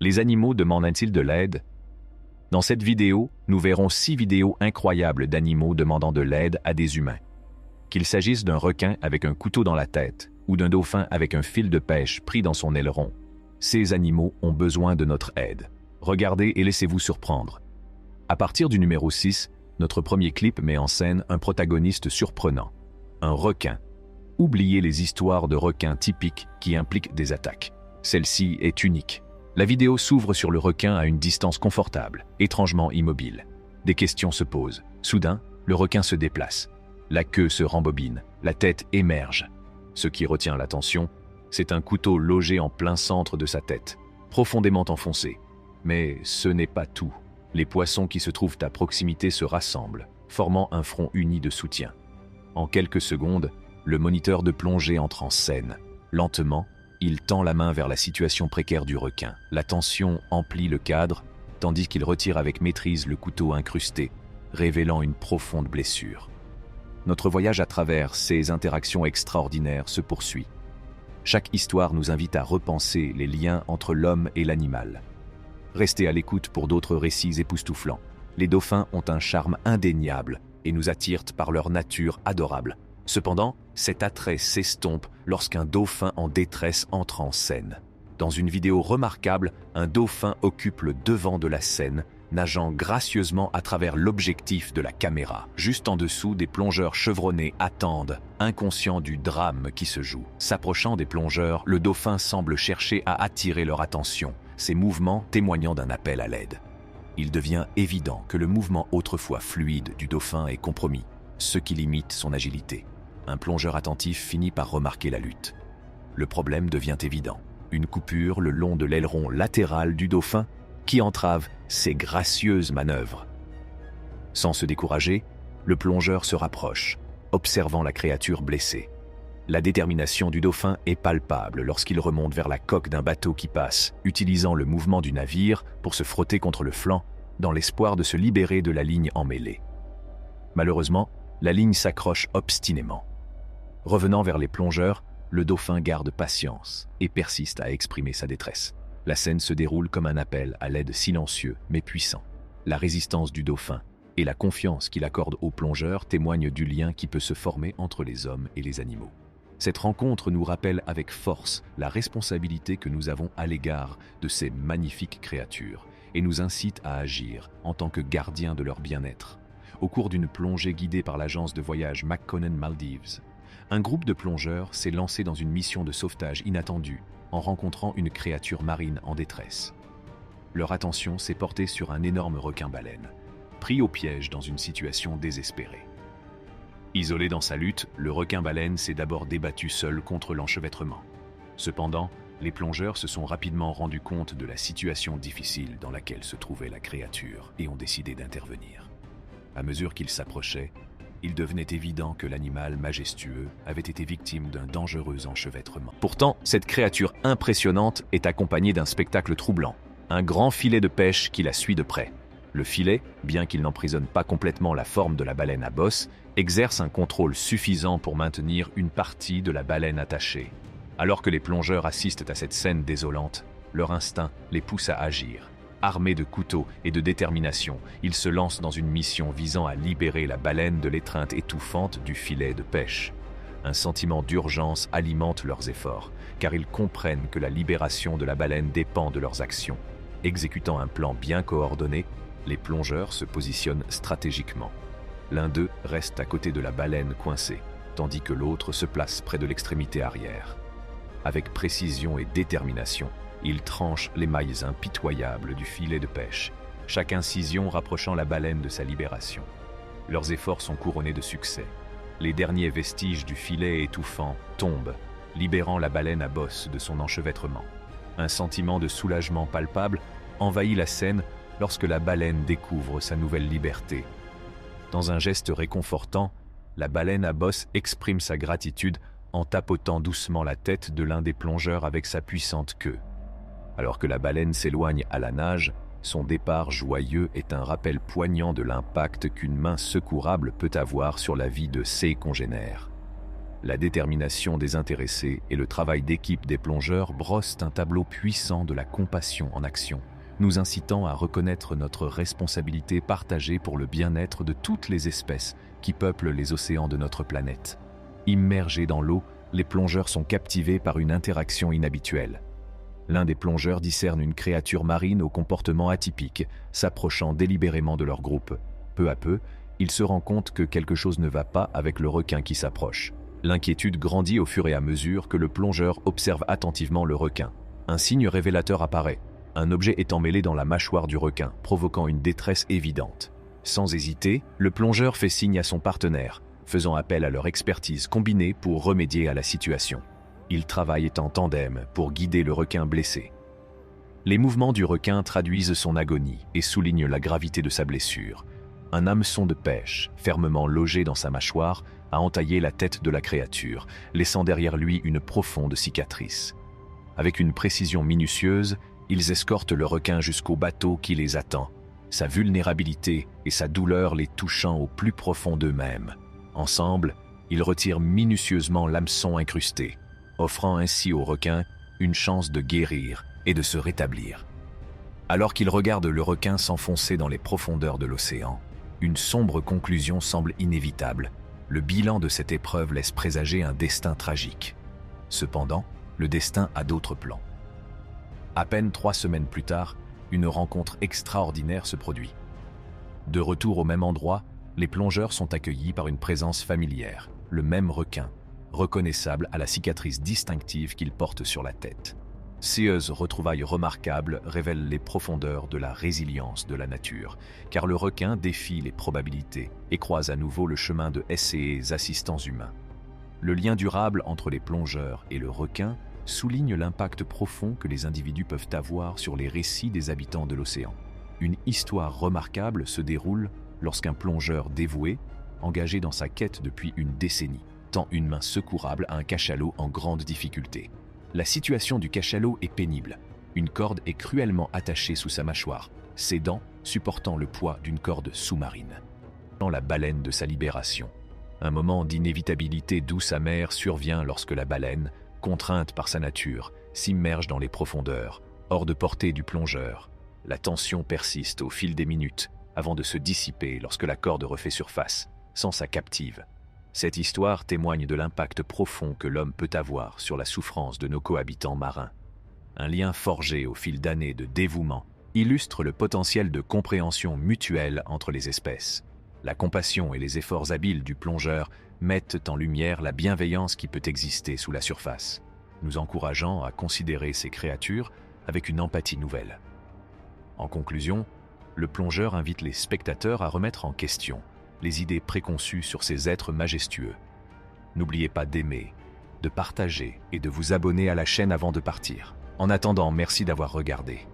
Les animaux demandent-ils de l'aide? Dans cette vidéo, nous verrons 6 vidéos incroyables d'animaux demandant de l'aide à des humains. Qu'il s'agisse d'un requin avec un couteau dans la tête ou d'un dauphin avec un fil de pêche pris dans son aileron, ces animaux ont besoin de notre aide. Regardez et laissez-vous surprendre. À partir du numéro 6, notre premier clip met en scène un protagoniste surprenant, un requin. Oubliez les histoires de requins typiques qui impliquent des attaques. Celle-ci est unique. La vidéo s'ouvre sur le requin à une distance confortable, étrangement immobile. Des questions se posent. Soudain, le requin se déplace. La queue se rembobine, la tête émerge. Ce qui retient l'attention, c'est un couteau logé en plein centre de sa tête, profondément enfoncé. Mais ce n'est pas tout. Les poissons qui se trouvent à proximité se rassemblent, formant un front uni de soutien. En quelques secondes, le moniteur de plongée entre en scène. Lentement, il tend la main vers la situation précaire du requin. La tension emplit le cadre, tandis qu'il retire avec maîtrise le couteau incrusté, révélant une profonde blessure. Notre voyage à travers ces interactions extraordinaires se poursuit. Chaque histoire nous invite à repenser les liens entre l'homme et l'animal. Restez à l'écoute pour d'autres récits époustouflants. Les dauphins ont un charme indéniable et nous attirent par leur nature adorable. Cependant, cet attrait s'estompe lorsqu'un dauphin en détresse entre en scène. Dans une vidéo remarquable, un dauphin occupe le devant de la scène, nageant gracieusement à travers l'objectif de la caméra. Juste en dessous, des plongeurs chevronnés attendent, inconscients du drame qui se joue. S'approchant des plongeurs, le dauphin semble chercher à attirer leur attention, ses mouvements témoignant d'un appel à l'aide. Il devient évident que le mouvement autrefois fluide du dauphin est compromis, ce qui limite son agilité. Un plongeur attentif finit par remarquer la lutte. Le problème devient évident. Une coupure le long de l'aileron latéral du dauphin qui entrave ses gracieuses manœuvres. Sans se décourager, le plongeur se rapproche, observant la créature blessée. La détermination du dauphin est palpable lorsqu'il remonte vers la coque d'un bateau qui passe, utilisant le mouvement du navire pour se frotter contre le flanc, dans l'espoir de se libérer de la ligne emmêlée. Malheureusement, la ligne s'accroche obstinément. Revenant vers les plongeurs, le dauphin garde patience et persiste à exprimer sa détresse. La scène se déroule comme un appel à l'aide silencieux mais puissant. La résistance du dauphin et la confiance qu'il accorde aux plongeurs témoignent du lien qui peut se former entre les hommes et les animaux. Cette rencontre nous rappelle avec force la responsabilité que nous avons à l'égard de ces magnifiques créatures et nous incite à agir en tant que gardiens de leur bien-être. Au cours d'une plongée guidée par l'agence de voyage McConnen Maldives, un groupe de plongeurs s'est lancé dans une mission de sauvetage inattendue en rencontrant une créature marine en détresse. Leur attention s'est portée sur un énorme requin-baleine, pris au piège dans une situation désespérée. Isolé dans sa lutte, le requin-baleine s'est d'abord débattu seul contre l'enchevêtrement. Cependant, les plongeurs se sont rapidement rendus compte de la situation difficile dans laquelle se trouvait la créature et ont décidé d'intervenir. À mesure qu'ils s'approchaient, il devenait évident que l'animal majestueux avait été victime d'un dangereux enchevêtrement. Pourtant, cette créature impressionnante est accompagnée d'un spectacle troublant, un grand filet de pêche qui la suit de près. Le filet, bien qu'il n'emprisonne pas complètement la forme de la baleine à bosse, exerce un contrôle suffisant pour maintenir une partie de la baleine attachée. Alors que les plongeurs assistent à cette scène désolante, leur instinct les pousse à agir. Armés de couteaux et de détermination, ils se lancent dans une mission visant à libérer la baleine de l'étreinte étouffante du filet de pêche. Un sentiment d'urgence alimente leurs efforts, car ils comprennent que la libération de la baleine dépend de leurs actions. Exécutant un plan bien coordonné, les plongeurs se positionnent stratégiquement. L'un d'eux reste à côté de la baleine coincée, tandis que l'autre se place près de l'extrémité arrière. Avec précision et détermination, ils tranchent les mailles impitoyables du filet de pêche, chaque incision rapprochant la baleine de sa libération. Leurs efforts sont couronnés de succès. Les derniers vestiges du filet étouffant tombent, libérant la baleine à bosse de son enchevêtrement. Un sentiment de soulagement palpable envahit la scène lorsque la baleine découvre sa nouvelle liberté. Dans un geste réconfortant, la baleine à bosse exprime sa gratitude en tapotant doucement la tête de l'un des plongeurs avec sa puissante queue. Alors que la baleine s'éloigne à la nage, son départ joyeux est un rappel poignant de l'impact qu'une main secourable peut avoir sur la vie de ses congénères. La détermination des intéressés et le travail d'équipe des plongeurs brossent un tableau puissant de la compassion en action, nous incitant à reconnaître notre responsabilité partagée pour le bien-être de toutes les espèces qui peuplent les océans de notre planète. Immergés dans l'eau, les plongeurs sont captivés par une interaction inhabituelle. L'un des plongeurs discerne une créature marine au comportement atypique, s'approchant délibérément de leur groupe. Peu à peu, il se rend compte que quelque chose ne va pas avec le requin qui s'approche. L'inquiétude grandit au fur et à mesure que le plongeur observe attentivement le requin. Un signe révélateur apparaît. Un objet est emmêlé dans la mâchoire du requin, provoquant une détresse évidente. Sans hésiter, le plongeur fait signe à son partenaire, faisant appel à leur expertise combinée pour remédier à la situation. Ils travaillent en tandem pour guider le requin blessé. Les mouvements du requin traduisent son agonie et soulignent la gravité de sa blessure. Un hameçon de pêche, fermement logé dans sa mâchoire, a entaillé la tête de la créature, laissant derrière lui une profonde cicatrice. Avec une précision minutieuse, ils escortent le requin jusqu'au bateau qui les attend, sa vulnérabilité et sa douleur les touchant au plus profond d'eux-mêmes. Ensemble, ils retirent minutieusement l'hameçon incrusté, offrant ainsi au requin une chance de guérir et de se rétablir. Alors qu'ils regardent le requin s'enfoncer dans les profondeurs de l'océan, une sombre conclusion semble inévitable. Le bilan de cette épreuve laisse présager un destin tragique. Cependant, le destin a d'autres plans. À peine 3 semaines plus tard, une rencontre extraordinaire se produit. De retour au même endroit, les plongeurs sont accueillis par une présence familière, le même requin, reconnaissable à la cicatrice distinctive qu'il porte sur la tête. Ces retrouvailles remarquables révèlent les profondeurs de la résilience de la nature, car le requin défie les probabilités et croise à nouveau le chemin de ses assistants humains. Le lien durable entre les plongeurs et le requin souligne l'impact profond que les individus peuvent avoir sur les récits des habitants de l'océan. Une histoire remarquable se déroule lorsqu'un plongeur dévoué, engagé dans sa quête depuis une décennie, tend une main secourable à un cachalot en grande difficulté. La situation du cachalot est pénible. Une corde est cruellement attachée sous sa mâchoire, ses dents supportant le poids d'une corde sous-marine. Dans la baleine de sa libération, un moment d'inévitabilité douce amère survient lorsque la baleine, contrainte par sa nature, s'immerge dans les profondeurs, hors de portée du plongeur. La tension persiste au fil des minutes, avant de se dissiper lorsque la corde refait surface, sans sa captive. Cette histoire témoigne de l'impact profond que l'homme peut avoir sur la souffrance de nos cohabitants marins. Un lien forgé au fil d'années de dévouement illustre le potentiel de compréhension mutuelle entre les espèces. La compassion et les efforts habiles du plongeur mettent en lumière la bienveillance qui peut exister sous la surface, nous encourageant à considérer ces créatures avec une empathie nouvelle. En conclusion, le plongeur invite les spectateurs à remettre en question les idées préconçues sur ces êtres majestueux. N'oubliez pas d'aimer, de partager et de vous abonner à la chaîne avant de partir. En attendant, merci d'avoir regardé.